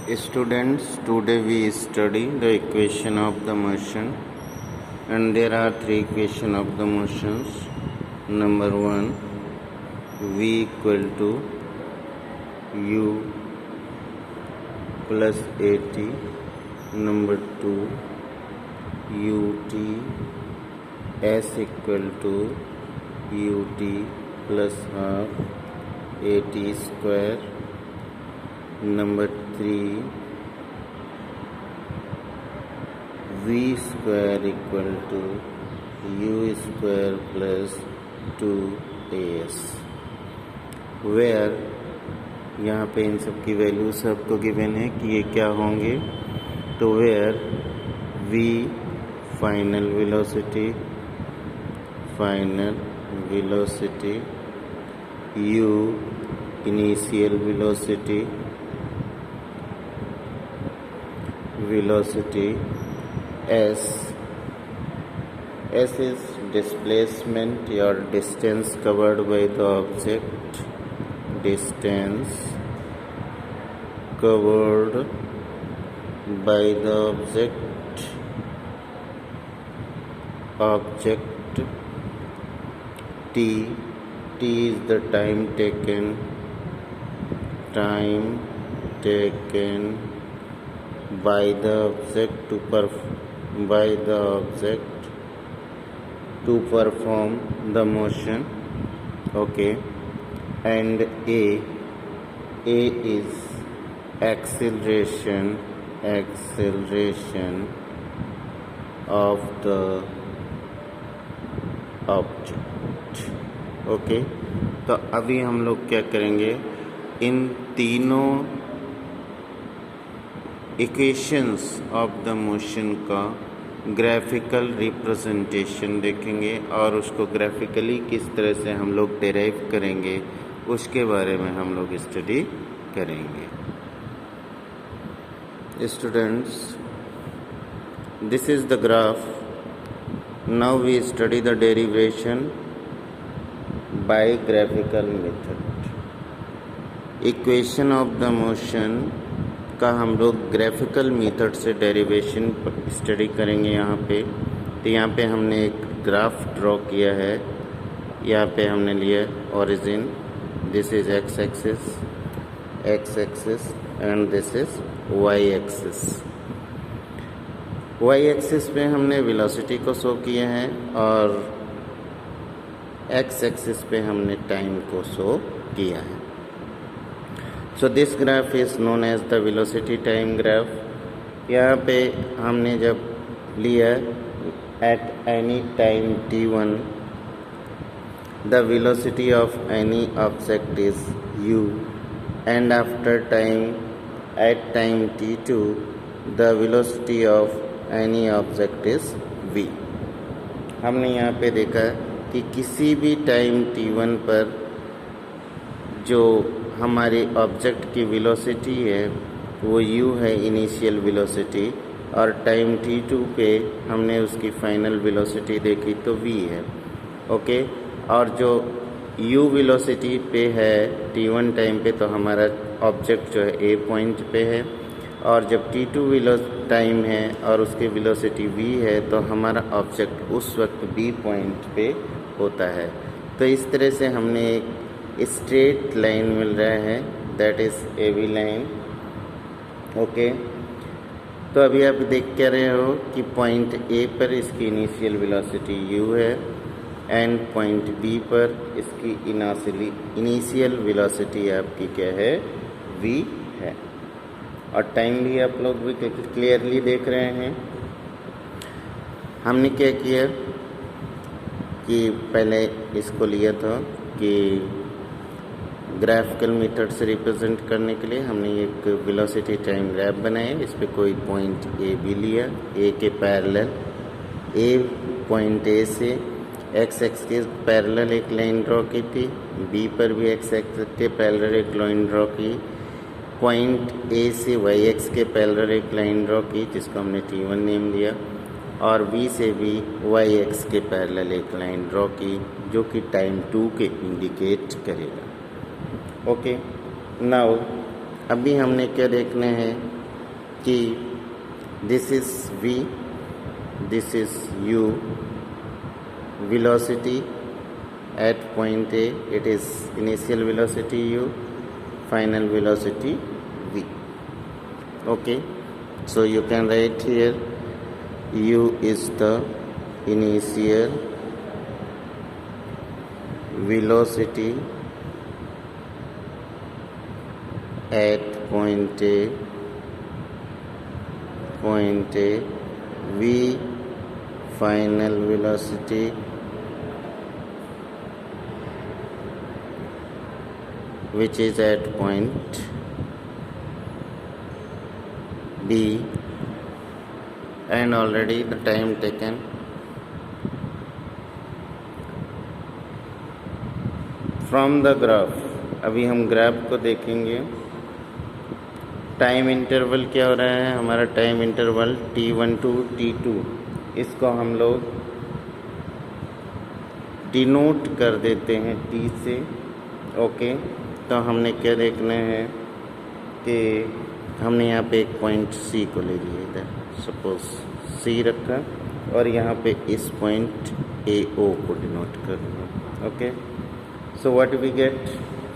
Students, today we study the equation of the motion, and there are three equations of the motions. Number 1, v equal to u plus at. Number 2, ut s equal to ut plus half at square. Number 3, v square equal to u square plus 2as, where यहाँ पे इन सब की values आपको given है कि ये क्या होंगे. तो where v final velocity, u initial velocity, s is displacement or distance covered by the object, t is the time taken by the object to perform the motion. Okay, and a is acceleration of the object. Okay, तो अभी हम लोग क्या करेंगे, इन तीनों equations of the motion का graphical representation देखेंगे और उसको ग्राफिकली किस तरह से हम लोग डेराइव करेंगे उसके बारे में हम लोग स्टडी करेंगे. Students, this is the graph. Now we study the derivation by graphical method. Equation of the motion का हम लोग ग्राफिकल मेथड से डेरिवेशन स्टडी करेंगे. यहाँ पे तो यहाँ पे हमने एक ग्राफ ड्रॉ किया है. यहाँ पे हमने लिया origin, this is X axis and this is Y axis. Y axis पे हमने वेलोसिटी को शो किया है और एक्स एक्सिस पे हमने टाइम को शो किया है. So this graph is known as the velocity time graph. यहाँ पे हमने जब लिया at any time t1, the velocity of any object is u, and after time at time t2, the velocity of any object is v. हमने यहाँ पे देखा कि किसी भी टाइम t1 पर जो हमारे ऑब्जेक्ट की वेलोसिटी है वो u है, इनिशियल वेलोसिटी, और टाइम t2 पे हमने उसकी फाइनल वेलोसिटी देखी तो v है. ओके, और जो u वेलोसिटी पे है t1 टाइम पे तो हमारा ऑब्जेक्ट जो है a पॉइंट पे है, और जब t2 टाइम है और उसकी वेलोसिटी v है तो हमारा ऑब्जेक्ट उस वक्त b पॉइंट पे होता है. तो इस तरह से हमने एक स्ट्रेट लाइन मिल रहा है, that is A B line. Okay, तो अभी आप देख क्या रहे हो कि पॉइंट ए पर इसकी इनिशियल वेलोसिटी u है एंड पॉइंट बी पर इसकी इनिशियल वेलोसिटी आपकी क्या है, v है, और टाइम भी आप लोग भी क्लियरली देख रहे हैं. हमने क्या किया कि पहले इसको लिया था कि ग्राफिकल मेथड से रिप्रेजेंट करने के लिए हमने एक वेलोसिटी टाइम ग्राफ बनाया. इस पे कोई पॉइंट ए भी लिया, ए के पैरेलल, ए पॉइंट ए से एक्स एक्स के पैरेलल एक लाइन ड्रॉ की थी, बी पर भी एक्स एक्स के पैरेलल एक लाइन ड्रॉ की, पॉइंट ए से वाई एक्स के पैरेलल एक लाइन ड्रॉ की जिसको हमने t1 नेम दिया, और बी से भी वाई एक्स के पैरेलल एक लाइन ड्रॉ की जो कि टाइम 2 के इंडिकेट करेगा. ओके, नाउ अभी हमने क्या देखना है कि this is v, this is u, velocity at point A, it is initial velocity u, final velocity v. Okay, so you can write here u is the initial velocity at point A, v final velocity which is at point B, and already the time taken from the graph. अभी हम graph को देखेंगे। Time interval क्या हो रहा है, हमारा time interval t1 to t2, इसको हम लोग डिनोट कर देते हैं t से। ओके, तो हमने क्या देखना है कि हमने यहाँ पे एक पॉइंट C को ले लिया, इधर सपोज C रखा, और यहाँ पे इस पॉइंट AO को डिनोट करना। Okay, so what we get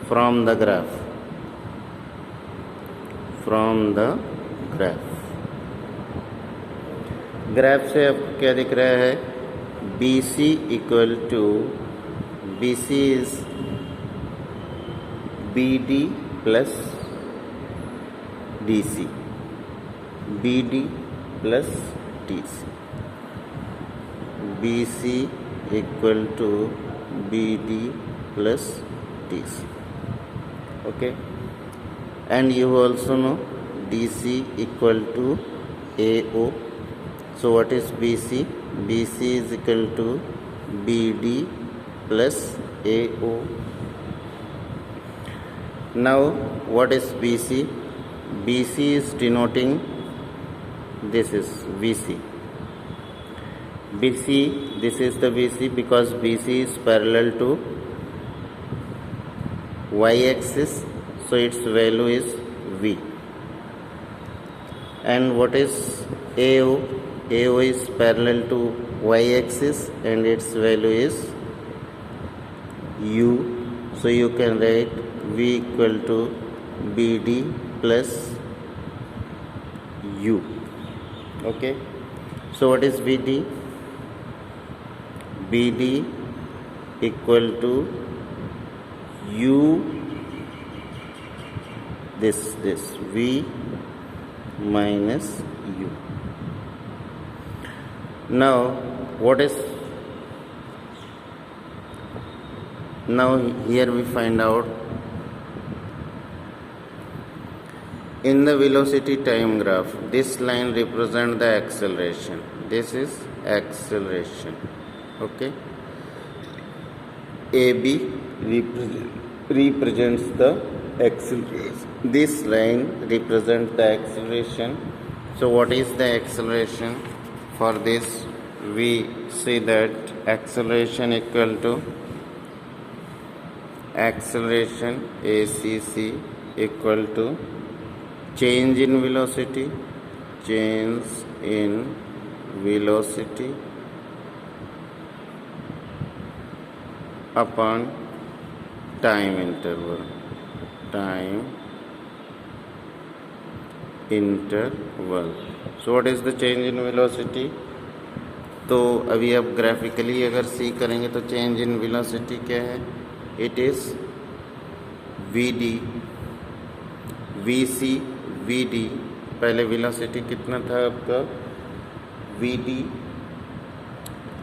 from the graph, graph से अब क्या दिख रहा है, BC equal to, BC is BD plus DC, BD plus DC, BC equal to BD plus DC. Okay, and you also know DC equal to AO. So what is BC? BC is equal to BD plus AO. Now what is BC? BC is denoting, this is VC. BC, this is the BC because BC is parallel to y-axis, so its value is V. And what is AO? AO is parallel to y-axis and its value is U. So you can write V equal to BD plus U. Okay, so what is BD? BD equal to U, this V minus U. Now what is, now here we find out in the velocity time graph, this line represents the acceleration, this is acceleration. Okay, AB represents the acceleration, this line represents the acceleration. So what is the acceleration? For this we see that acceleration equal to acceleration ACC equal to change in velocity upon time interval. So what is the change in velocity? तो अभी आप graphically अगर सी करेंगे तो change in velocity क्या है, it is VD, VC, VD, पहले velocity कितना था आपका VD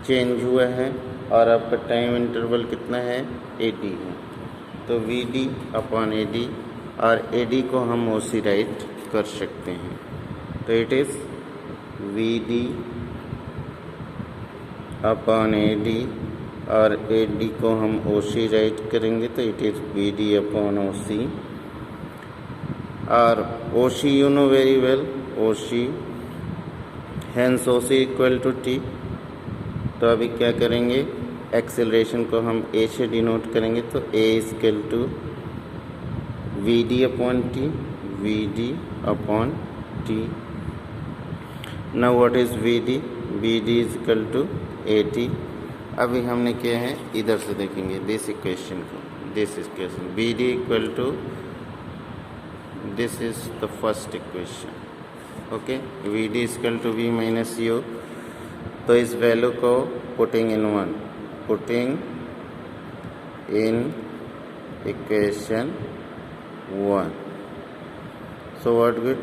चेंज हुआ है और आपका टाइम इंटरवल कितना है AD है, तो VD अपॉन AD, और AD को हम OC राइट कर सकते हैं, तो it is VD upon AD, और AD को हम OC राइट करेंगे तो it is BD upon OC, और OC you know very well, OC hence OC equal to T। तो अभी क्या करेंगे, एक्सेलरेशन को हम A से डिनोट करेंगे, तो A equal to VD upon T, VD upon T now what is VD? VD is equal to AT। अभी हमने किया है, इधर से देखेंगे दिस इक्वेशन को, this equation BD equal to, this is the first equation, okay. VD is equal to V minus U। तो इस वैल्यू को putting in equation 1, so what good?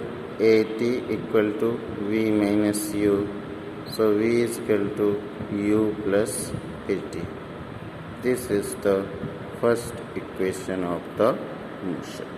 AT equal to V minus U, so V is equal to U plus AT. This is the first equation of the motion.